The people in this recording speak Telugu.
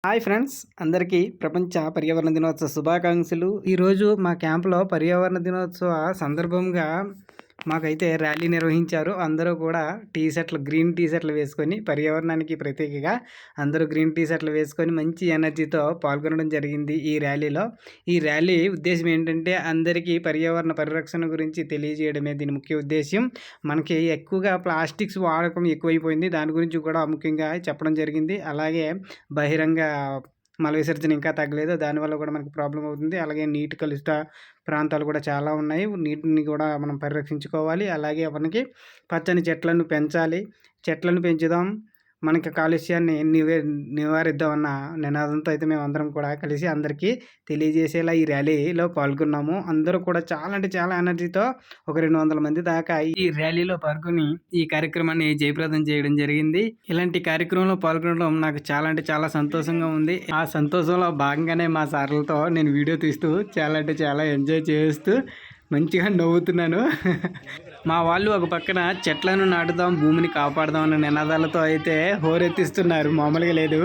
హాయ్ ఫ్రెండ్స్, అందరికీ ప్రపంచ పర్యావరణ దినోత్సవ శుభాకాంక్షలు. ఈరోజు మా క్యాంప్‌లో పర్యావరణ దినోత్సవ సందర్భంగా మాకైతే ర్యాలీ నిర్వహించారు. అందరూ కూడా గ్రీన్ టీ షర్ట్‌లు వేసుకొని పర్యావరణానికి ప్రతీకగా అందరూ గ్రీన్ టీ షర్ట్‌లు వేసుకొని మంచి ఎనర్జీతో పాల్గొనడం జరిగింది ఈ ర్యాలీలో. ఈ ర్యాలీ ఉద్దేశ్యం ఏంటంటే అందరికీ పర్యావరణ పరిరక్షణ గురించి తెలియజేయడమే దీని ముఖ్య ఉద్దేశ్యం. మనకి ఎక్కువగా ప్లాస్టిక్స్ వాడకం ఎక్కువైపోయింది. దాని గురించి కూడా ముఖ్యంగా చెప్పడం జరిగింది. అలాగే బహిరంగ మల విసర్జన ఇంకా తగ్గలేదు. దానివల్ల కూడా మనకి ప్రాబ్లమ్ అవుతుంది. అలాగే నీటి కలుషిత ప్రాంతాలు కూడా చాలా ఉన్నాయి. నీటిని కూడా మనం పరిరక్షించుకోవాలి. అలాగే మనకి పచ్చని చెట్లను పెంచాలి. చెట్లను పెంచుదాం, మనకి కాలుష్యాన్ని నివారిద్దామన్న నినాదంతో అయితే మేమందరం కూడా కలిసి అందరికీ తెలియజేసేలా ఈ ర్యాలీలో పాల్గొన్నాము. అందరూ కూడా చాలా అంటే చాలా ఎనర్జీతో ఒక 200 మంది దాకా ఈ ర్యాలీలో పాల్గొని ఈ కార్యక్రమాన్ని జయప్రదం చేయడం జరిగింది. ఇలాంటి కార్యక్రమంలో పాల్గొనడం నాకు చాలా అంటే చాలా సంతోషంగా ఉంది. ఆ సంతోషంలో భాగంగానే మా సార్లతో నేను వీడియో తీస్తూ చాలా అంటే చాలా ఎంజాయ్ చేస్తూ మంచిగా నవ్వుతున్నాను. మా వాళ్ళు ఒక పక్కన చెట్లను నాటుదాం, భూమిని కాపాడదాం అన్న నినాదాలతో అయితే హోరెత్తిస్తున్నారు. మామూలుగా లేదు.